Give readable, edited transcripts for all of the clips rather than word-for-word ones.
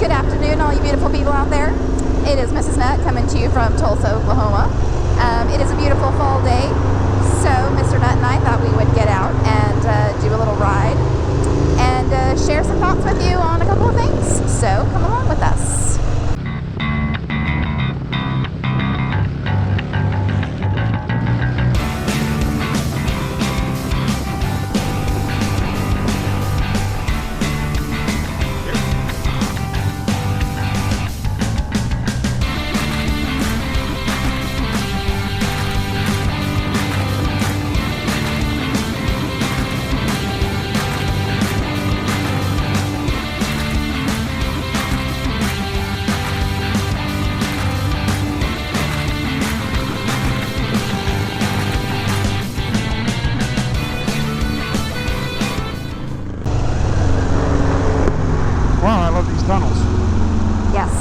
Good afternoon, all you beautiful people out there. It is Mrs. Nutt coming to you from Tulsa, Oklahoma. It is a beautiful fall day, so Mr. Nutt and I thought we would get out and do a little ride and share some thoughts with you on a couple of things. So come along with us. Tunnels. Yes.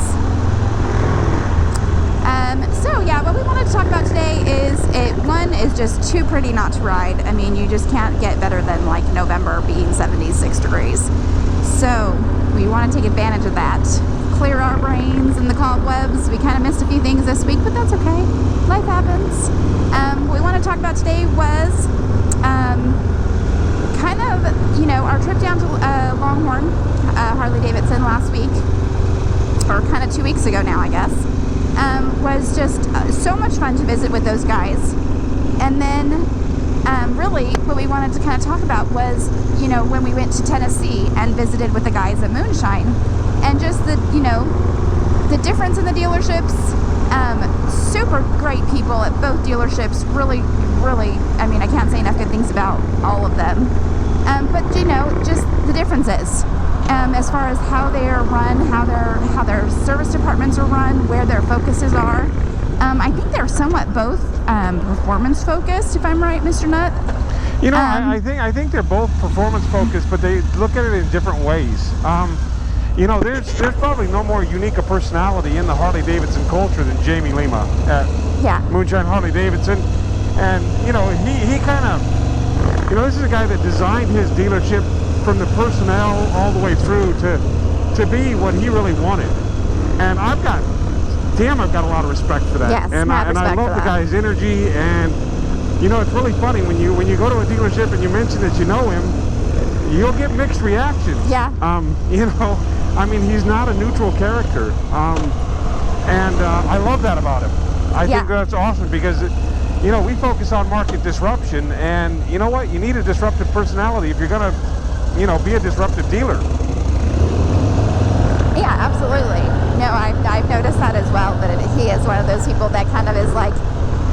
So yeah, what we wanted to talk about today is one is just too pretty not to ride. I mean, you just can't get better than like November being 76 degrees. So we want to take advantage of that. Clear our brains and the cobwebs. We kind of missed a few things this week, but that's okay. Life happens. What we want to talk about today was kind of, you know, our trip down to Longhorn Harley Davidson last week, or kind of 2 weeks ago now, I guess, was just so much fun to visit with those guys. And then really what we wanted to kind of talk about was, you know, when we went to Tennessee and visited with the guys at Moonshine, and just the, you know, the difference in the dealerships. Super great people at both dealerships. Really, I mean, I can't say enough good things about all of them. But you know, just the differences as far as how they are run, how their service departments are run, where their focuses are. I think they're somewhat both performance focused, if I'm right, Mr. Nutt. You know, I think they're both performance focused, but they look at it in different ways. You know, there's probably no more unique a personality in the Harley Davidson culture than Jamie Lima at Moonshine Harley Davidson. And, you know, he kind of, you know, this is a guy that designed his dealership from the personnel all the way through to be what he really wanted. And I've got a lot of respect for that. Yes, and I love the guy's energy. And, you know, it's really funny when you go to a dealership and you mention that you know him, you'll get mixed reactions. Yeah. You know, I mean, he's not a neutral character, and I love that about him. I think that's awesome because, you know, we focus on market disruption, and you know what? You need a disruptive personality if you're going to, you know, be a disruptive dealer. Yeah, absolutely. No, I've noticed that as well, that he is one of those people that kind of is like,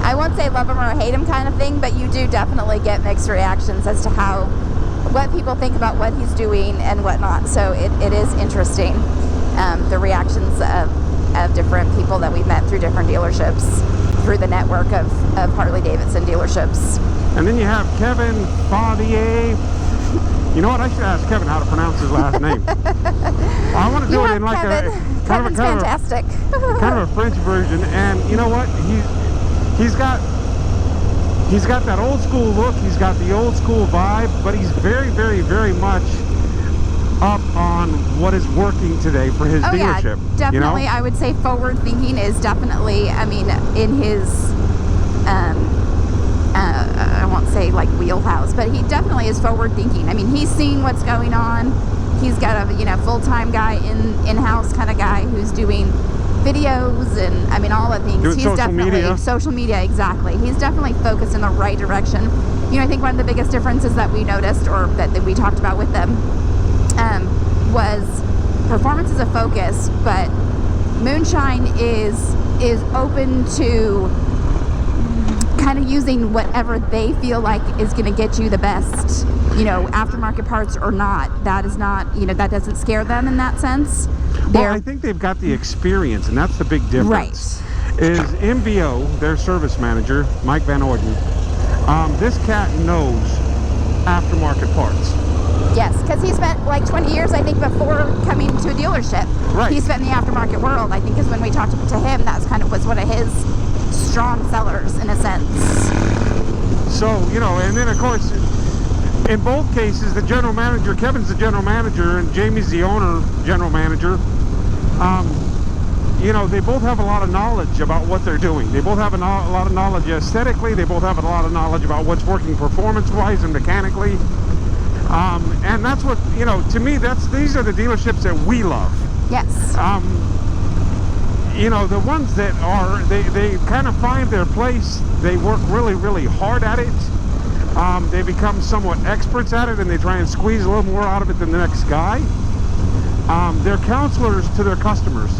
I won't say love him or hate him kind of thing, but you do definitely get mixed reactions as to what people think about what he's doing and whatnot. So it is interesting, the reactions of different people that we've met through different dealerships, through the network of Harley Davidson dealerships. And then you have Kevin Faudier. You know what? I should ask Kevin how to pronounce his last name. I want to do it in like Kevin's fantastic. Kind of a French version. And you know what? He's got that old school look, he's got the old school vibe, but he's very, very much up on what is working today for his dealership. Yeah, definitely. You know? I would say forward thinking is definitely, I mean, in his, I won't say like wheelhouse, but he definitely is forward thinking. I mean, he's seeing what's going on. He's got a, you know, full-time guy in-house kind of guy who's doing videos and I mean all the things. Doing social media, exactly. He's definitely focused in the right direction. You know, I think one of the biggest differences that we noticed, or that we talked about with them, was performance is a focus, but Moonshine is open to kind of using whatever they feel like is going to get you the best, you know, aftermarket parts or not. That is not, you know, that doesn't scare them in that sense. Well, I think they've got the experience, and that's the big difference. Right. Is MBO, their service manager, Mike Van Orden, this cat knows aftermarket parts. Yes, because he spent like 20 years, I think, before coming to a dealership. Right. He spent in the aftermarket world, I think, because when we talked to him, that's kind of was one of his strong sellers, in a sense. So, you know, and then, of course, in both cases, the general manager, Kevin's the general manager, and Jamie's the owner, general manager. You know, they both have a lot of knowledge about what they're doing. They both have a lot of knowledge aesthetically. They both have a lot of knowledge about what's working performance-wise and mechanically. And that's what, you know, to me, these are the dealerships that we love. Yes. You know, the ones that are, they kind of find their place. They work really, really hard at it. They become somewhat experts at it, and they try and squeeze a little more out of it than the next guy. They're counselors to their customers.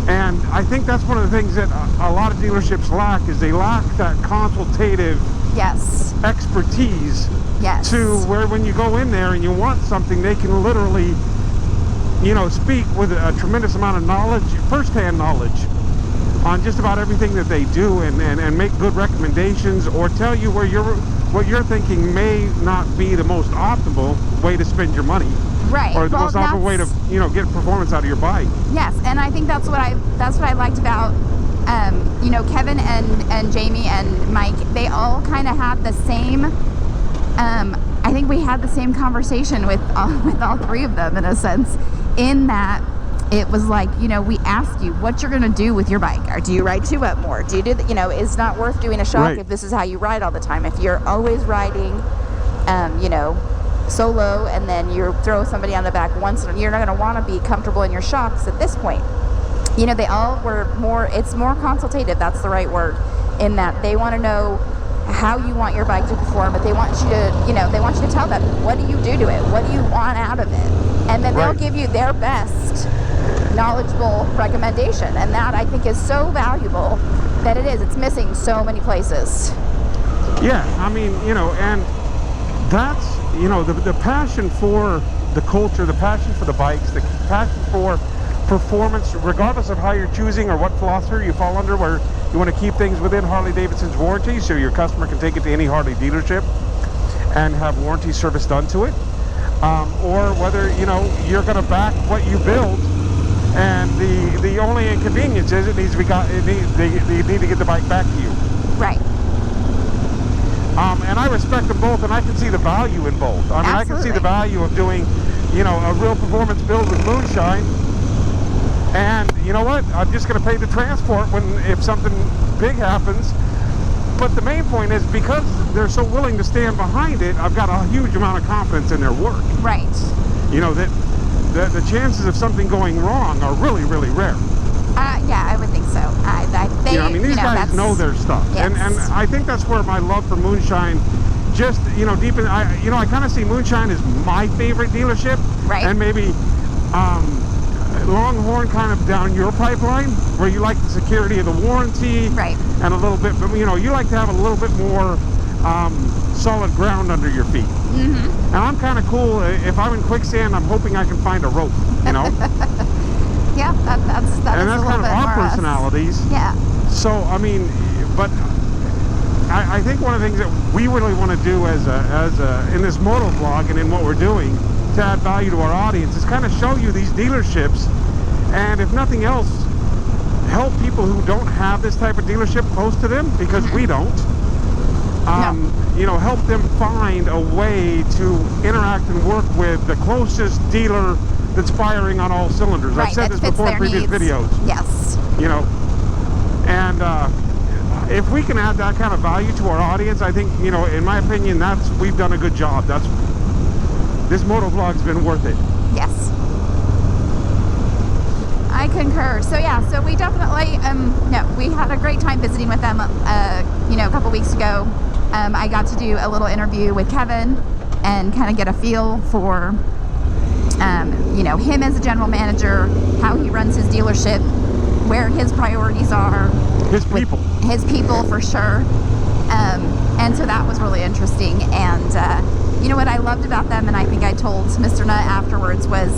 And I think that's one of the things that a lot of dealerships lack, is they lack that consultative Yes. expertise. Yes. To where when you go in there and you want something, they can literally, you know, speak with a tremendous amount of knowledge, first-hand knowledge, on just about everything that they do, and make good recommendations, or tell you where what you're thinking may not be the most optimal way to spend your money. Right. Or the most optimal way to, you know, get performance out of your bike. Yes, and I think that's what I liked about, you know, Kevin and Jamie and Mike. They all kind of had the same. I think we had the same conversation with all three of them, in a sense, in that it was like, you know, we asked you what you're going to do with your bike. Or do you ride 2-up more? Do you do, you know, it's not worth doing a shock Right. if this is how you ride all the time. If you're always riding, you know, solo, and then you throw somebody on the back once, and you're not going to want to be comfortable in your shocks at this point. You know, they all were more, it's more consultative, that's the right word, in that they want to know how you want your bike to perform, but they want you to, you know, they want you to tell them, what do you do to it? What do you want out of it? And then they'll Right. give you their best knowledgeable recommendation. And that, I think, is so valuable that it's missing so many places. Yeah, I mean, you know, and that's, you know, the passion for the culture, the passion for the bikes, the passion for performance, regardless of how you're choosing or what philosophy you fall under, where you want to keep things within Harley Davidson's warranty so your customer can take it to any Harley dealership and have warranty service done to it, or whether, you know, you're going to back what you build, and the only inconvenience is it needs to be they need to get the bike back to you. Right. And I respect them both, and I can see the value in both. I mean, Absolutely. I can see the value of doing, you know, a real performance build with Moonshine. And you know what? I'm just going to pay the transport if something big happens. But the main point is, because they're so willing to stand behind it, I've got a huge amount of confidence in their work. Right. You know, that the chances of something going wrong are really, really rare. Yeah, I would think so. They, You know, I mean, these guys know their stuff. Yes. And I think that's where my love for Moonshine, just, you know, deep in, I kind of see Moonshine as my favorite dealership. Right. And maybe Longhorn kind of down your pipeline, where you like the security of the warranty. Right. And a little bit, but, you know, you like to have a little bit more solid ground under your feet. Mm-hmm. And I'm kind of cool. If I'm in quicksand, I'm hoping I can find a rope, you know? Yeah, that's And that's a little kind of bit our more us. personalities. Yeah. So, I mean, but I think one of the things that we really want to do as in this moto vlog and in what we're doing to add value to our audience is kind of show you these dealerships, and if nothing else, help people who don't have this type of dealership close to them, because we don't. No. You know, help them find a way to interact and work with the closest dealer that's firing on all cylinders. Right, I've said that this fits before in their previous needs. videos. Yes. You know, and if we can add that kind of value to our audience, I think, you know, in my opinion, we've done a good job. This moto vlog's been worth it. Yes. I concur. So yeah, so we definitely, we had a great time visiting with them, you know, a couple weeks ago. I got to do a little interview with Kevin and kind of get a feel for, you know, him as a general manager, how he runs his dealership, where his priorities are. His people. His people, for sure. And so that was really interesting. And you know what I loved about them, and I think I told MrsNutt afterwards, was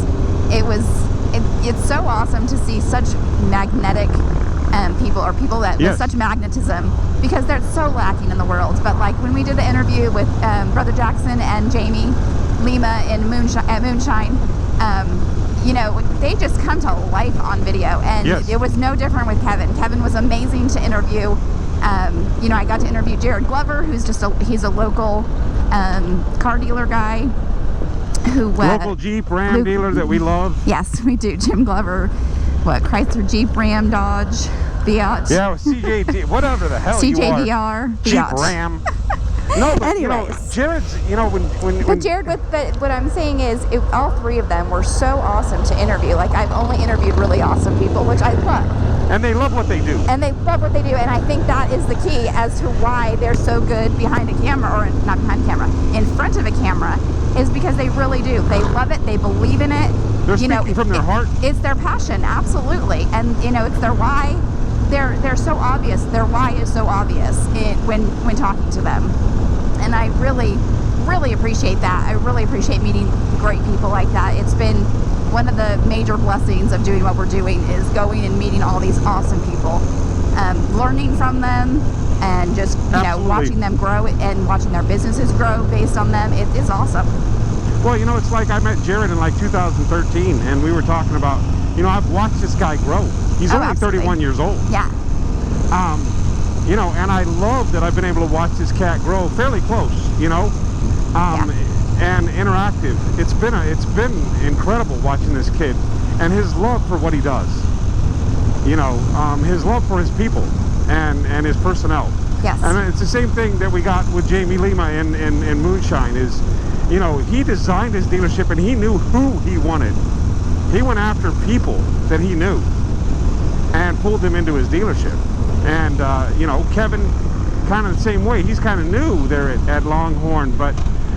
it's so awesome to see such magnetic people, or people that Yes. with such magnetism, because they're so lacking in the world. But like when we did the interview with Brother Jackson and Jamie Lima at Moonshine, you know, they just come to life on video, and Yes. it was no different with Kevin. Kevin was amazing to interview. You know, I got to interview Jared Glover, who's he's a local car dealer guy. who local Jeep Ram dealer that we love. Yes, we do. Jim Glover, Chrysler, Jeep, Ram, Dodge, Fiat. Yeah, CJD, whatever the hell CJDR, you are. Fiat. Jeep Ram. No, but Anyways. you know, Jared's, you know, when But Jared, but what I'm saying is, all three of them were so awesome to interview. Like, I've only interviewed really awesome people, which I love. and they love what they do. And they love what they do, and I think that is the key as to why they're so good behind a camera, or not behind a camera, in front of a camera, is because they really do. They love it. They believe in it. They're speaking from their heart. It's their passion, absolutely, and you know, it's their why. They're so obvious. Their why is so obvious when talking to them, and I really appreciate that. I really appreciate meeting great people like that. It's been one of the major blessings of doing what we're doing, is going and meeting all these awesome people, learning from them, and just watching them grow and watching their businesses grow based on them. It is awesome. Well, you know, it's like I met Jared in like 2013, and we were talking about, you know, I've watched this guy grow. He's only absolutely. 31 years old. Yeah. You know, and I love that I've been able to watch this cat grow fairly close, you know, and interactive. It's been incredible watching this kid and his love for what he does. You know, his love for his people and his personnel. Yes. And it's the same thing that we got with Jamie Lima in Moonshine. Is, you know, he designed his dealership and he knew who he wanted. He went after people that he knew and pulled them into his dealership. And you know, Kevin, kind of the same way. He's kind of new there at Longhorn, but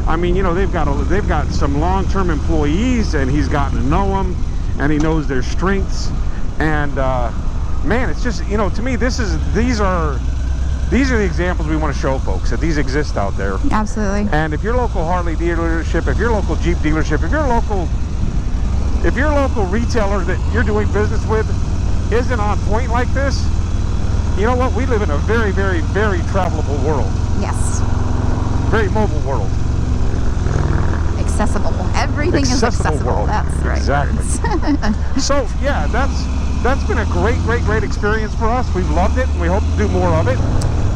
I mean, you know, they've got some long-term employees, and he's gotten to know them, and he knows their strengths. And man, it's just, you know, to me, these are the examples we want to show folks, that these exist out there. Absolutely. And if your local Harley dealership, if your local Jeep dealership, if your local retailer that you're doing business with isn't on point like this, you know what? We live in a very, very, very travelable world. Yes. Very mobile world. Accessible. Everything is accessible. World. That's right. Exactly. So yeah, that's been a great experience for us. We've loved it, and we hope to do more of it.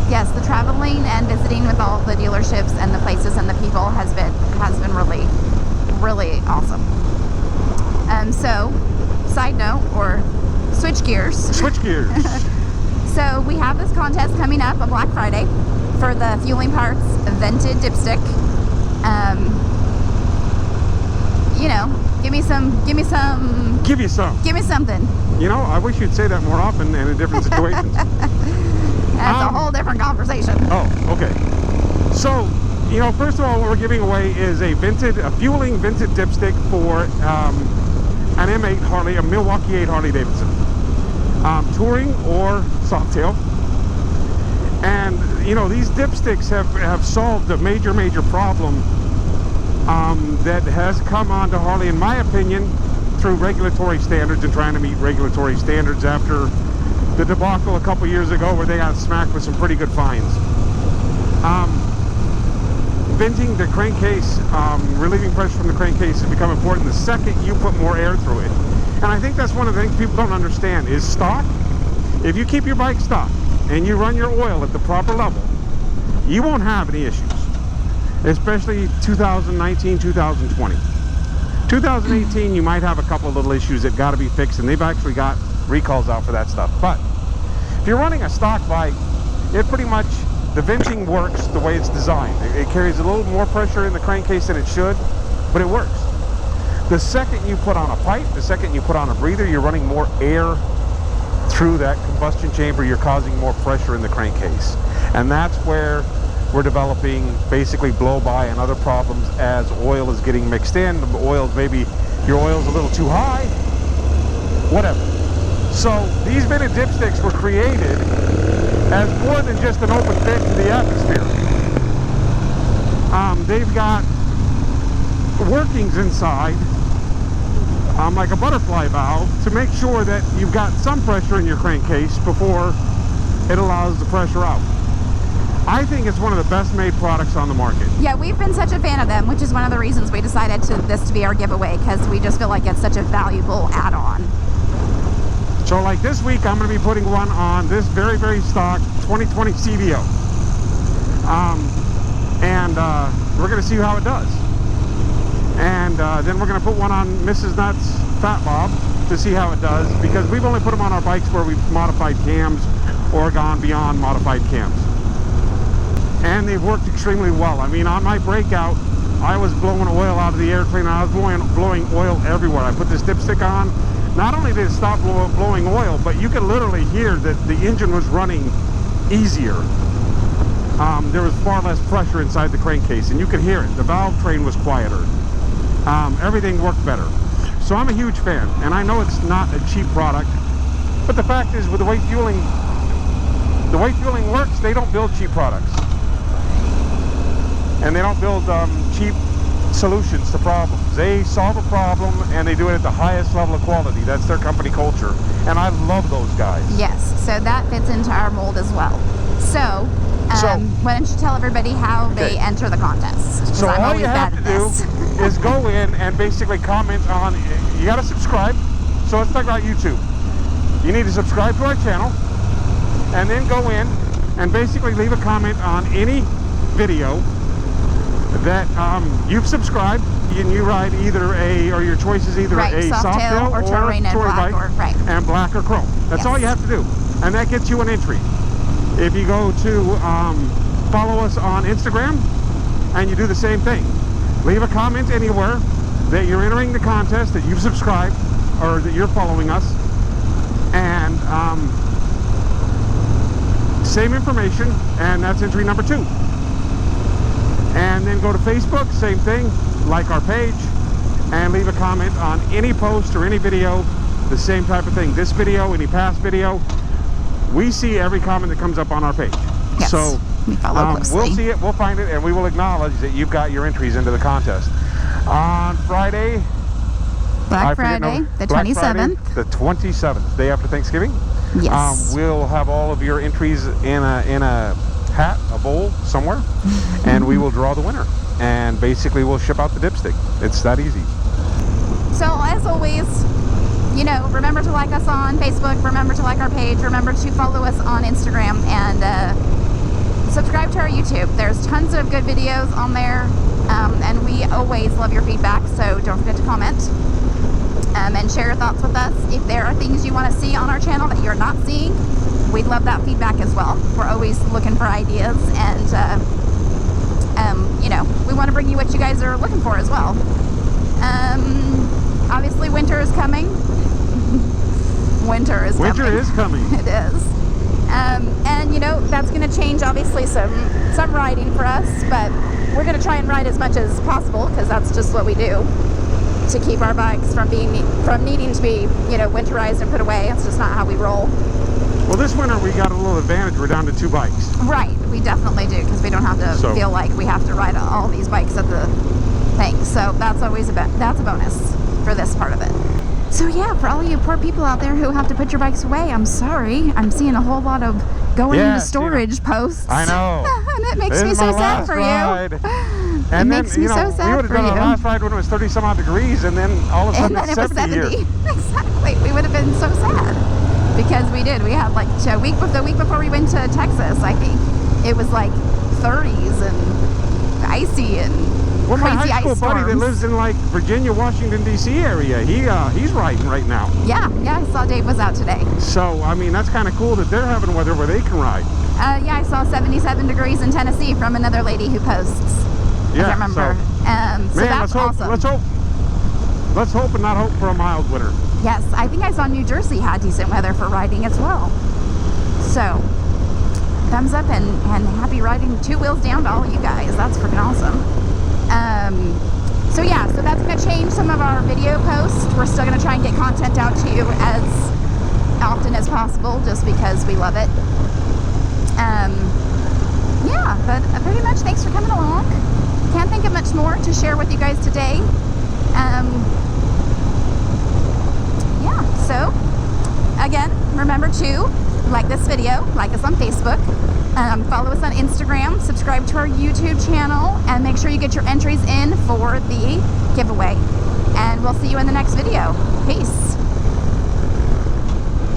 Yes, the traveling and visiting with all the dealerships and the places and the people has been really, really awesome. So, side note, or switch gears. Switch gears. So we have this contest coming up on Black Friday for the Fueling Parts Vented Dipstick. You know, give me something. You know, I wish you'd say that more often and in different situations. That's a whole different conversation. Oh, okay. So, you know, first of all, what we're giving away is a fueling vented dipstick for an M8 Harley, a Milwaukee 8 Harley Davidson. Touring or softail. And you know, these dipsticks have solved a major problem that has come onto Harley, in my opinion, through regulatory standards and trying to meet regulatory standards after the debacle a couple years ago where they got smacked with some pretty good fines. Venting the crankcase, relieving pressure from the crankcase has become important the second you put more air through it. And I think that's one of the things people don't understand is stock. If you keep your bike stock and you run your oil at the proper level, you won't have any issues, especially 2019, 2020. 2018, you might have a couple of little issues that got to be fixed, and they've actually got recalls out for that stuff. But if you're running a stock bike, it pretty much, the venting works the way it's designed. It carries a little more pressure in the crankcase than it should, but it works. The second you put on a pipe, the second you put on a breather, you're running more air through that combustion chamber. You're causing more pressure in the crankcase. And that's where we're developing basically blow-by and other problems as oil is getting mixed in. The oil's, maybe your oil's a little too high, whatever. So these vented dipsticks were created as more than just an open vent to the atmosphere. They've got workings inside, like a butterfly valve, to make sure that you've got some pressure in your crankcase before it allows the pressure out. I think it's one of the best made products on the market. Yeah, we've been such a fan of them, which is one of the reasons we decided this to be our giveaway, because we just feel like it's such a valuable add-on. So like this week, I'm going to be putting one on this very, very stock 2020 CVO. We're going to see how it does. And then we're going to put one on MrsNutt's Fat Bob to see how it does, because we've only put them on our bikes where we've modified cams or gone beyond modified cams. And they've worked extremely well. I mean, on my breakout, I was blowing oil out of the air cleaner. I was blowing oil everywhere. I put this dipstick on. Not only did it stop blowing oil, but you could literally hear that the engine was running easier. There was far less pressure inside the crankcase, and you could hear it. The valve train was quieter. Everything worked better. So I'm a huge fan, and I know it's not a cheap product, but the fact is, with the way fueling works, they don't build cheap products. And they don't build cheap solutions to problems. They solve a problem and they do it at the highest level of quality. That's their company culture, and I love those guys. Yes, so that fits into our mold as well. So why don't you tell everybody how they enter the contest? So all you have to do is go in and basically comment on, you got to subscribe. So let's talk about YouTube. You need to subscribe to our channel, and then go in and basically leave a comment on any video that you've subscribed, and you ride either or your choice is either a Softail or touring and black, bike, and black or chrome. That's all you have to do, and that gets you an entry. If you go to follow us on Instagram, and you do the same thing, leave a comment anywhere that you're entering the contest, that you've subscribed, or that you're following us, and same information, and that's entry number 2. And then go to Facebook, same thing, like our page, and leave a comment on any post or any video, the same type of thing. This video, any past video, we see every comment that comes up on our page. Yes, so we follow closely. We'll see it, we'll find it, and we will acknowledge that you've got your entries into the contest. On Friday, Black Friday, the 27th. The 27th, day after Thanksgiving. Yes. We'll have all of your entries in a hat, a bowl somewhere, and we will draw the winner, and basically we'll ship out the dipstick. It's that easy. So as always, you know, remember to like us on Facebook, remember to like our page, remember to follow us on Instagram, and subscribe to our YouTube. There's tons of good videos on there, and we always love your feedback, so don't forget to comment and share your thoughts with us. If there are things you want to see on our channel that you're not seeing, we'd love that feedback as well. We're always looking for ideas, and you know, we want to bring you what you guys are looking for as well. Obviously winter is coming. Winter is coming. It is. And you know, that's going to change obviously some riding for us, but we're going to try and ride as much as possible, because that's just what we do, to keep our bikes from needing to be, you know, winterized and put away. It's just not how we roll. Well, this winter we got a little advantage. We're down to 2 bikes. Right, we definitely do, because we don't have to feel like we have to ride all these bikes at the thing. So that's always that's a bonus for this part of it. So yeah, for all you poor people out there who have to put your bikes away, I'm sorry. I'm seeing a whole lot of going into storage posts. I know. And it makes me so sad for you. And it makes me so sad for you. We would have done our last ride when it was 30 some odd degrees, and then all of a sudden it's 70 here. Exactly. We would have been so sad, because we did. We had like the week before we went to Texas, I think it was like 30s and icy and well, crazy my high school ice buddy storms. that lives in like Virginia, Washington D.C. area, he's riding right now. Yeah, I saw Dave was out today. So I mean, that's kind of cool that they're having weather where they can ride. Yeah, I saw 77 degrees in Tennessee from another lady who posts. Yeah, I can't remember. So man, that's awesome. Let's hope and not hope for a mild winter. Yes, I think I saw New Jersey had decent weather for riding as well. So, thumbs up and happy riding 2 wheels down to all you guys. That's freaking awesome. So yeah, so that's going to change some of our video posts. We're still going to try and get content out to you as often as possible, just because we love it. Yeah, but pretty much thanks for coming along. Can't think of much more to share with you guys today. Yeah, so again, remember to like this video, like us on Facebook, follow us on Instagram, subscribe to our YouTube channel, and make sure you get your entries in for the giveaway. And we'll see you in the next video. Peace.